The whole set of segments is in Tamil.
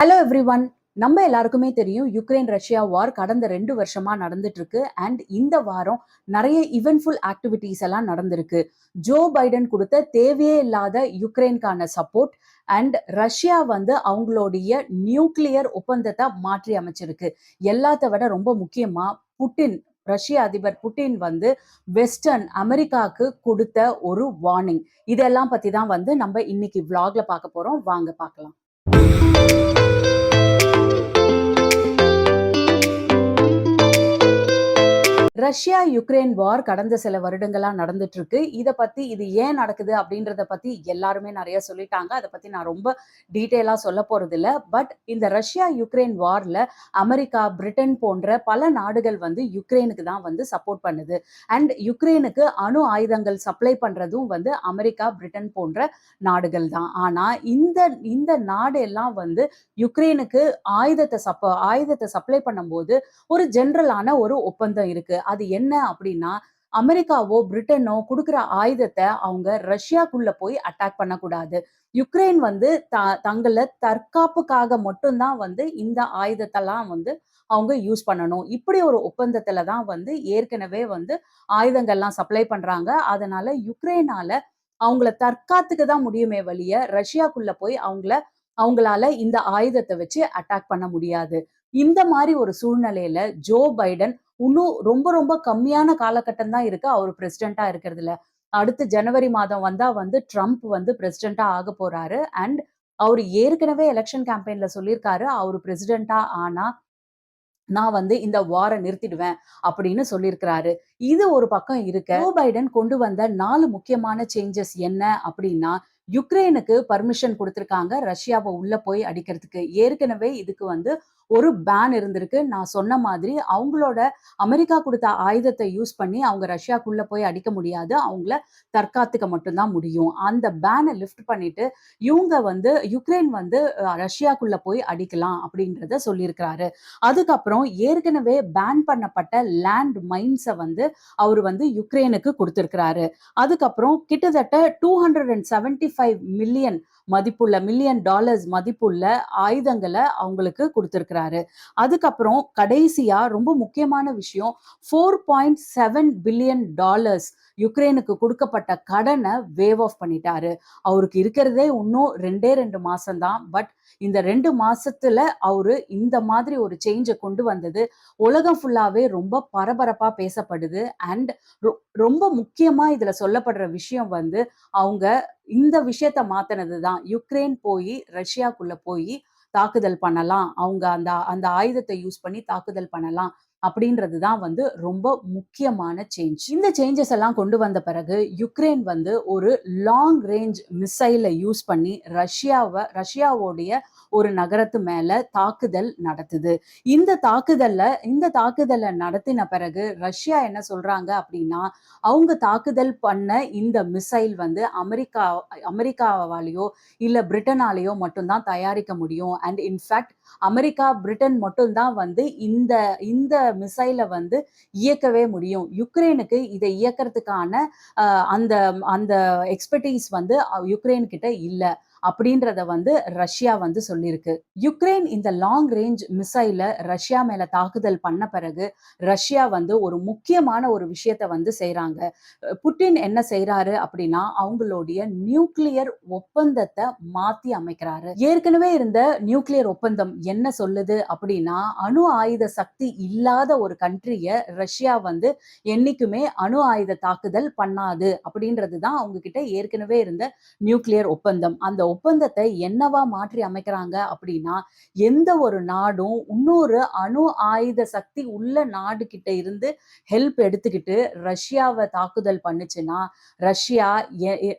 Hello everyone. நம்ம எல்லாருக்குமே தெரியும் யுக்ரைன் ரஷ்யா வார் கடந்த 2 வருஷமா நடந்துட்டு இருக்கு. அண்ட் இந்த வாரம் நிறைய இவென்ட்ஃபுல் ஆக்டிவிட்டீஸ் எல்லாம் நடந்திருக்கு. ஜோ பைடன் கொடுத்த தேவையே இல்லாத யுக்ரைனுக்கான சப்போர்ட் அண்ட் ரஷ்யா வந்து அவங்களுடைய நியூக்ளியர் ஒப்பந்தத்தை மாற்றி அமைச்சிருக்கு. எல்லாத்த விட ரொம்ப முக்கியமா புட்டின் ரஷ்ய அதிபர் புட்டின் வந்து வெஸ்டர்ன் அமெரிக்காவுக்கு கொடுத்த ஒரு வார்னிங். இதெல்லாம் பத்தி தான் வந்து நம்ம இன்னைக்கு vlogல பார்க்க போறோம். வாங்க பார்க்கலாம். ரஷ்யா யுக்ரைன் வார் கடந்த சில வருடங்களா நடந்துட்டு இருக்கு. இது ஏன் நடக்குது அப்படின்றத பத்தி எல்லாருமே நிறைய சொல்லிட்டாங்க. அதை பத்தி நான் ரொம்ப டீட்டெயிலா சொல்ல போறது இல்ல. பட் இந்த ரஷ்யா யுக்ரைன் வார்ல அமெரிக்கா, பிரிட்டன் போன்ற பல நாடுகள் வந்து யுக்ரைனுக்கு தான் வந்து சப்போர்ட் பண்ணுது. அண்ட் யுக்ரைனுக்கு அணு ஆயுதங்கள் சப்ளை பண்றதும் வந்து அமெரிக்கா, பிரிட்டன் போன்ற நாடுகள் தான். ஆனா இந்த இந்த நாடு எல்லாம் வந்து யுக்ரைனுக்கு ஆயுதத்தை சப்ளை பண்ணும்போது ஒரு ஜென்ரலான ஒரு ஒப்பந்தம் இருக்கு. அது என்ன அப்படின்னா, அமெரிக்காவோ, பிரிட்டனோ குடுக்குற ஆயுதத்த அவங்க ரஷ்யாக்குள்ள போய் அட்டாக் பண்ணக்கூடாது. யுக்ரைன் வந்து தங்கள தற்காப்புக்காக மட்டும் தான் வந்து இந்த ஆயுதத்தெல்லாம் வந்து அவங்க யூஸ் பண்ணணும். இப்படி ஒரு ஒப்பந்தத்துல தான் வந்து ஏற்கனவே வந்து ஆயுதங்கள்லாம் சப்ளை பண்றாங்க. அதனால யுக்ரைனால அவங்கள தற்காத்துக்க தான் முடியுமே வழிய, ரஷ்யாக்குள்ள போய் அவங்களால இந்த ஆயுதத்த வச்சு அட்டாக் பண்ண முடியாது. இந்த மாரி ஒரு சூழ்நிலையில ஜோ பைடன் இன்னும் ரொம்ப ரொம்ப கம்மியான காலகட்டம் தான் இருக்கு அவர் பிரசிடென்ட்டா இருக்கிறதுல. அடுத்து ஜனவரி மாதம் வந்தா வந்து ட்ரம்ப் வந்து பிரசிடென்ட்டா ஆக போறாரு. அண்ட் அவரு ஏற்கனவே எலக்ஷன் கேம்பெயின்ல சொல்லியிருக்காரு. அவரு பிரசிடென்ட்டா ஆனா நான் வந்து இந்த வார நிறுத்திடுவேன் அப்படின்னு சொல்லியிருக்கிறாரு. இது ஒரு பக்கம் இருக்க, ஜோ பைடன் கொண்டு வந்த 4 முக்கியமான சேஞ்சஸ் என்ன அப்படின்னா, யுக்ரைனுக்கு பர்மிஷன் குடுத்திருக்காங்க ரஷ்யாவ உள்ள போய் அடிக்கிறதுக்கு. ஏற்கனவே இதுக்கு வந்து ஒரு பேன் இருந்திருக்கு. நான் சொன்ன மாதிரி அவங்களோட அமெரிக்கா குடுத்த ஆயுதத்த யூஸ் பண்ணி அவங்க ரஷ்யாக்குள்ள போய் அடிக்க முடியாது. அவங்கள தற்காத்துக்க மட்டும் தான் முடியும். அந்த பேன லிஃப்ட் பண்ணிட்டு இவங்க வந்து யுக்ரைன் வந்து ரஷ்யாக்குள்ள போய் அடிக்கலாம் அப்படின்றத சொல்லியிருக்கிறாரு. அதுக்கப்புறம் ஏற்கனவே பேன் பண்ணப்பட்ட லேண்ட் மைன்ஸ வந்து அவரு வந்து யுக்ரைனுக்கு குடுத்திருக்கிறாரு. அதுக்கப்புறம் கிட்டத்தட்ட 275 மில்லியன் டாலர்ஸ் மதிப்புள்ள ஆயுதங்கள அவங்களுக்கு குடுத்திருக்கிறாரு. அதுக்கப்புறம் கடைசியா ரொம்ப முக்கியமான விஷயம் 4.7 பில்லியன் டாலர்ஸ் யுக்ரைனுக்கு குடுக்கப்பட்ட கடன வேவ் ஆஃப் பண்ணிட்டாரு. அவருக்கு இருக்கிறதே இன்னும் 2 மாசம் தான். பட் இந்த 2 மாசத்துல அவரு இந்த மாதிரி ஒரு சேஞ்ச கொண்டு வந்தது உலகம் ஃபுல்லாவே ரொம்ப பரபரப்பா பேசப்படுது. அண்ட் ரொம்ப முக்கியமா இதுல சொல்லப்படுற விஷயம் வந்து அவங்க இந்த விஷயத்த மாத்துனது தான். யுக்ரைன் போய் ரஷ்யாக்குள்ள போய் தாக்குதல் பண்ணலாம். அவங்க அந்த அந்த ஆயுதத்தை யூஸ் பண்ணி தாக்குதல் பண்ணலாம். அப்படின்றது தான் வந்து ரொம்ப முக்கியமான சேஞ்ச். இந்த சேஞ்சஸ் எல்லாம் கொண்டு வந்த பிறகு யுக்ரைன் வந்து ஒரு லாங் ரேஞ்ச் மிசைலை யூஸ் பண்ணி ரஷ்யாவோடைய ஒரு நகரத்து மேல தாக்குதல் நடத்துது. இந்த தாக்குதலை நடத்தின பிறகு ரஷ்யா என்ன சொல்றாங்க அப்படின்னா, அவங்க தாக்குதல் பண்ண இந்த மிசைல் வந்து அமெரிக்காவாலேயோ இல்ல பிரிட்டனாலேயோ மட்டும்தான் தயாரிக்க முடியும். அண்ட் இன்ஃபேக்ட் அமெரிக்கா, பிரிட்டன் மட்டும் தான் வந்து இந்த இந்த மிசைலை வந்து இயக்கவே முடியும். யுக்ரைனுக்கு இதை இயக்கிறதுக்கான அந்த அந்த எக்ஸ்பர்டீஸ் வந்து யுக்ரைன் கிட்ட இல்ல அப்படின்றத வந்து ரஷ்யா வந்து சொல்லியிருக்கு. யுக்ரைன் இந்த லாங் ரேஞ்ச் மிசைல ரஷ்யா மேல தாக்குதல் பண்ண பிறகு ரஷ்யா வந்து ஒரு முக்கியமான ஒரு விஷயத்த வந்து செய்றாங்க. புட்டின் என்ன செய்றாரு அப்படின்னா, அவங்களுடைய நியூக்ளியர் ஒப்பந்தத்தை மாத்தி அமைக்கிறாரு. ஏற்கனவே இருந்த நியூக்ளியர் ஒப்பந்தம் என்ன சொல்லுது அப்படின்னா, அணு ஆயுத சக்தி இல்லாத ஒரு கண்ட்ரிய ரஷ்யா வந்து என்னைக்குமே அணு ஆயுத தாக்குதல் பண்ணாது அப்படின்றது தான் அவங்க கிட்ட ஏற்கனவே இருந்த நியூக்ளியர் ஒப்பந்தம். அந்த ஒப்பந்தத்தை என்னவா மாற்றி அமைக்கிறாங்க அப்படின்னா, எந்த ஒரு நாடும் இன்னொரு அணு ஆயுத சக்தி உள்ள நாடு கிட்ட இருந்து ஹெல்ப் எடுத்துக்கிட்டு ரஷ்யாவை தாக்குதல் பண்ணுச்சுன்னா, ரஷ்யா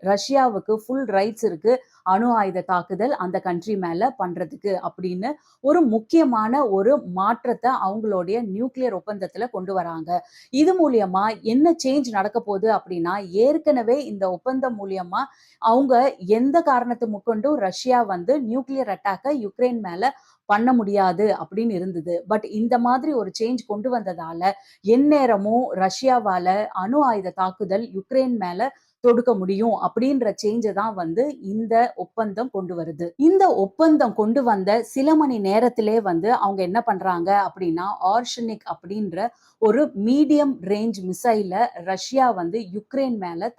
ரஷ்யாவுக்கு ஃபுல் ரைட்ஸ் இருக்கு அணு ஆயுத தாக்குதல் அந்த கண்ட்ரி மேல பண்றதுக்கு அப்படின்னு ஒரு முக்கியமான ஒரு மாற்றத்தை அவங்களுடைய நியூக்ளியர் ஒப்பந்தத்துல கொண்டு வராங்க. இது மூலியமா என்ன சேஞ்ச் நடக்க போகுது அப்படின்னா, ஏற்கனவே இந்த ஒப்பந்தம் மூலியமா அவங்க எந்த காரணத்தை முன்கொண்டும் ரஷ்யா வந்து நியூக்ளியர் அட்டாக்க யுக்ரைன் மேல பண்ண முடியாது அப்படின்னு இருந்தது. பட் இந்த மாதிரி ஒரு சேஞ்ச் கொண்டு வந்ததால எந்நேரமும் ரஷ்யாவால அணு ஆயுத தாக்குதல் யுக்ரைன் மேல தொடுக்க முடியும் அப்படின்ற சேஞ்ச தான் வந்து இந்த ஒப்பந்தம் கொண்டு வருது. இந்த ஒப்பந்தம் கொண்டு வந்த சில மணி நேரத்திலே வந்து அவங்க என்ன பண்றாங்க அப்படின்னா, ஆர்ஷனிக் அப்படின்ற ஒரு மீடியம் ரேஞ்ச் மிசைல ரஷ்யா வந்து யுக்ரைன் மேல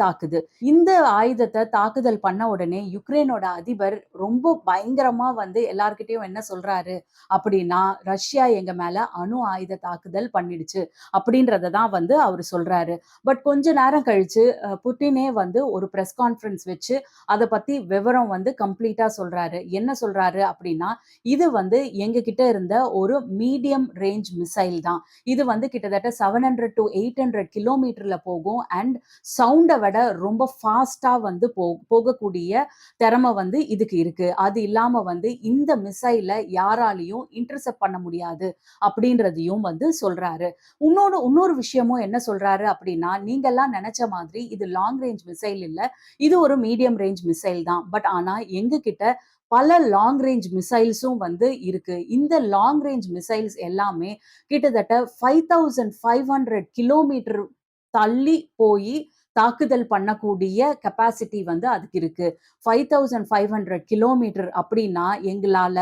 தாக்குது. இந்த ஆயுதத்த தாக்குதல் பண்ண உடனே யுக்ரைனோட அதிபர் ரொம்ப பயங்கரமா வந்து எல்லார்கிட்டயும் என்ன சொல்றாரு அப்படின்னா, "ரஷ்யா எங்க மேல அணு ஆயுத தாக்குதல் பண்ணிடுச்சு" அப்படின்றத தான் வந்து அவரு சொல்றாரு. பட் கொஞ்ச நேரம் கழிச்சு புட்டினே வந்து ஒரு பிரஸ் கான்ஃபரன்ஸ் வச்சு அத பத்தி விவரம் வந்து கம்ப்ளீட்டா சொல்றாரு. என்ன சொல்றாரு அப்படின்னா, "இது வந்து எங்க கிட்ட இருந்த ஒரு மீடியம் ரேஞ்ச் மிசைல் தான். இது வந்து கிட்டத்தட்ட 700 டூ 800 கிலோமீட்டர்ல போகும். அண்ட் சவுண்ட விட ரொம்ப ஃபாஸ்ட்டா வந்து போகக்கூடிய திறமை வந்து இதுக்கு இருக்கு. அது இல்லாம வந்து இந்த மிசைல யாராலயும் இன்டர்செப்ட் பண்ண முடியாது." அப்படின்றதையும் வந்து சொல்றாரு. இன்னொரு விஷயமும் என்ன சொல்றாரு அப்படின்னா, "நீங்கல்லாம் நெனச்ச மாதிரி இது லாங் ரேஞ்ச் மிசைல் இல்ல. இது ஒரு மீடியம் ரேஞ்ச் மிசைல் தான். பட் ஆனா எங்க கிட்ட பல லாங் ரேஞ்ச் மிசைல்ஸும் வந்து இருக்கு. இந்த லாங் ரேஞ்ச் மிசைல்ஸ் எல்லாமே கிட்டத்தட்ட 5500 கிலோமீட்டர் தள்ளி போயி தாக்குதல் பண்ணக்கூடிய கெப்பாசிட்டி வந்து அதுக்கு இருக்கு. 5500 கிலோமீட்டர் அப்படின்னா, எங்களால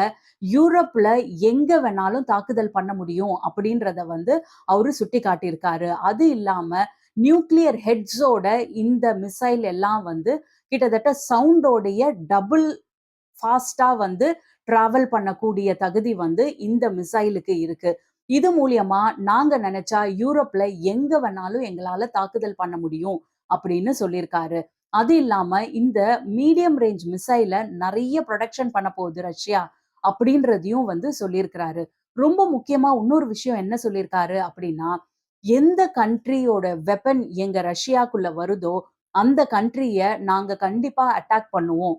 யூரோப்ல எங்க வேணாலும் தாக்குதல் பண்ண முடியும் அப்படின்றத வந்து அவரு சுட்டிக்காட்டியிருக்காரு. அது இல்லாம நியூக்ளியர் ஹெட்ஸோட இந்த மிசைல் எல்லாம் வந்து கிட்டத்தட்ட சவுண்டோடைய டபுள் ஃபாஸ்ட்டா வந்து டிராவல் பண்ணக்கூடிய தகுதி வந்து இந்த மிசைலுக்கு இருக்கு. இது மூலியமா நாங்க நெனச்சா யூரோப்ல எங்க வேணாலும் எங்களால தாக்குதல் பண்ண முடியும் அப்படின்னு சொல்லியிருக்காரு. அது இல்லாம இந்த மீடியம் ரேஞ்ச் மிசைல நெறைய புரொடக்ஷன் பண்ண போகுது ரஷ்யா அப்படின்றதையும் வந்து சொல்லியிருக்கிறாரு. ரொம்ப முக்கியமா இன்னொரு விஷயம் என்ன சொல்லியிருக்காரு அப்படின்னா, எந்த கண்ட்ரியோட வெப்பன் எங்க ரஷ்யாக்குள்ள வருதோ, அந்த கண்ட்ரிய நாங்க கண்டிப்பா அட்டாக் பண்ணுவோம்.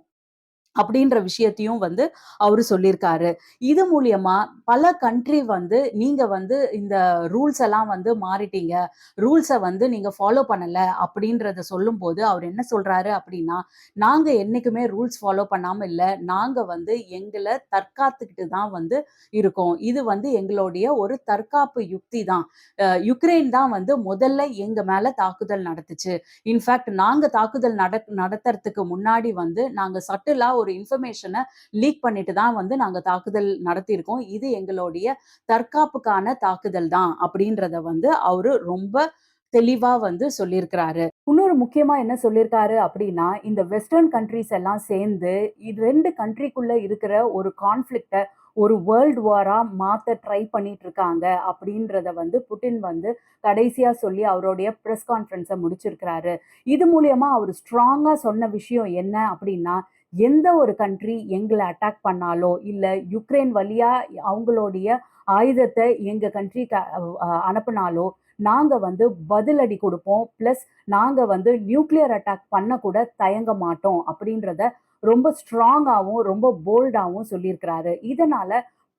அப்படின்ற விஷயத்தையும் வந்து அவரு சொல்லியிருக்காரு. இது மூலியமா பல கண்ட்ரி வந்து நீங்க வந்து இந்த ரூல்ஸ் எல்லாம் வந்து மாறிட்டீங்க. ரூல்ஸ வந்து நீங்க ஃபாலோ பண்ணல அப்படின்றத சொல்லும்போது, அவரு என்ன சொல்றாரு அப்படின்னா, "நாங்க என்னைக்குமே ரூல்ஸ் ஃபாலோ பண்ணாம இல்ல. நாங்க வந்து எங்கள தற்காத்துக்கிட்டு தான் வந்து இருக்கோம். இது வந்து எங்களுடைய ஒரு தற்காப்பு யுக்தி தான். யுக்ரைன் தான் வந்து முதல்ல எங்க மேல தாக்குதல் நடத்துச்சு. இன்ஃபாக்ட் நாங்க தாக்குதல் நடத்துறதுக்கு முன்னாடி வந்து நாங்க சட்டிலா ஒரு இன்ஃபர்மேஷன லீக் பண்ணிட்டு தான் வந்து நாங்க தாக்குதல் நடத்தியிருக்கோம். இது எங்களுடைய தற்காப்புக்கான தாக்குதல் தான் அப்படின்றத வந்து அவரு ரொம்ப தெளிவா வந்து சொல்லியிருக்கிறாரு. இன்னொரு முக்கியமா என்ன சொல்லியிருக்காரு அப்படின்னா, இந்த வெஸ்டர்ன் கண்ட்ரீஸ் எல்லாம் சேர்ந்து இது 2 கண்ட்ரிக்குள்ள இருக்கிற ஒரு கான்ஃப்ளிக்ட்ட ஒரு வேர்ல்ட் வாரா மாத்த ட்ரை பண்ணிட்டு இருக்காங்க அப்படின்றத வந்து புட்டின் வந்து கடைசியா சொல்லி அவருடைய பிரஸ் கான்ஃபரன்ஸ முடிச்சிருக்கிறாரு. இது மூலியமா அவரு ஸ்ட்ராங்கா சொன்ன விஷயம் என்ன அப்படின்னா, எந்த ஒரு கண்ட்ரி எங்கள அட்டாக் பண்ணாலோ, இல்ல யுக்ரைன் வழியா அவங்களுடைய ஆயுதத்த எங்க கண்ட்ரிக்கு அனுப்புனாலோ, நாங்க வந்து பதிலடி குடுப்போம். பிளஸ் நாங்க வந்து நியூக்ளியர் அட்டாக் பண்ண கூட தயங்க மாட்டோம் அப்படின்றத ரொம்ப ஸ்ட்ராங்காவும், ரொம்ப போல்டாவும் சொல்லியிருக்கிறாரு. இதனால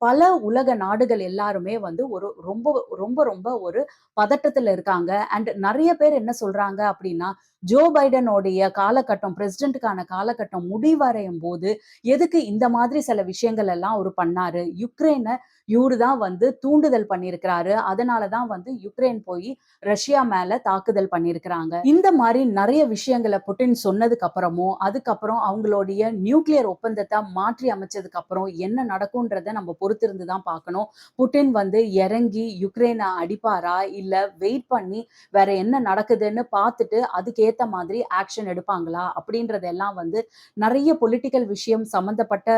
பல உலக நாடுகள் எல்லாருமே வந்து ஒரு ரொம்ப ரொம்ப ரொம்ப ஒரு பதட்டத்துல இருக்காங்க. அண்ட் நெறைய பேர் என்ன சொல்றாங்க அப்படின்னா, ஜோ பைடனோடைய காலகட்டம் பிரசிடென்ட்க்கான காலகட்டம் முடிவடையும் போது, எதுக்கு இந்த மாதிரி சில விஷயங்கள் எல்லாம் அவரு பண்ணாரு? யுக்ரைன இவரு தான் வந்து தூண்டுதல் பண்ணியிருக்கிறாரு. அதனால தான் வந்து யுக்ரைன் போயி ரஷ்யா மேல தாக்குதல் பண்ணியிருக்கிறாங்க. இந்த மாரி நெறைய விஷயங்கள புட்டின் சொன்னதுக்கு அப்புறமும், அதுக்கப்புறம் அவங்களுடைய நியூக்ளியர் ஒப்பந்தத்த மாற்றி அமைச்சதுக்கு அப்புறம் என்ன நடக்கும்ன்றத நம்ம பொறுத்திருந்து தான் பார்க்கணும். புட்டின் வந்து இறங்கி யுக்ரைன அடிப்பாரா? இல்ல வெயிட் பண்ணி வேற என்ன நடக்குதுன்னு பார்த்துட்டு, அதுக்கேத்த மாதிரி ஆக்ஷன் எடுப்பாங்களா? அப்படின்றதெல்லாம் வந்து நெறைய பொலிட்டிக்கல் விஷயம் சம்மந்தப்பட்ட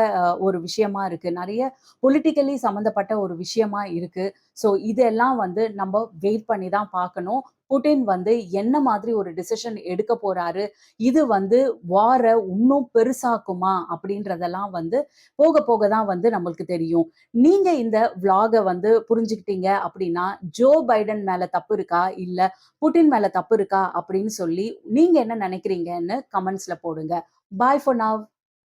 ஒரு விஷயமா இருக்கு. நெறைய பொலிட்டிக்கலி சம்மந்தப்பட்ட ஒரு விஷயமா இருக்கு. ஸோ இதெல்லாம் வந்து நம்ப வெயிட் பண்ணி தான் பார்க்கணும். புட்டின் வந்து என்ன மாதிரி ஒரு டிசிஷன் எடுக்க போறாரு? இது வந்து வார இன்னும் பெருசாக்குமா? அப்படின்றதெல்லாம் வந்து போக போக தான் வந்து நம்மளுக்கு தெரியும். நீங்க இந்த விளாக வந்து புரிஞ்சுக்கிட்டீங்க அப்படின்னா, ஜோ பைடன் மேல தப்பு இருக்கா? இல்ல புட்டின் மேல தப்பு இருக்கா? அப்படின்னு சொல்லி நீங்க என்ன நினைக்கிறீங்கன்னு கமெண்ட்ஸ்ல போடுங்க. பாய் ஃபார் நவ்.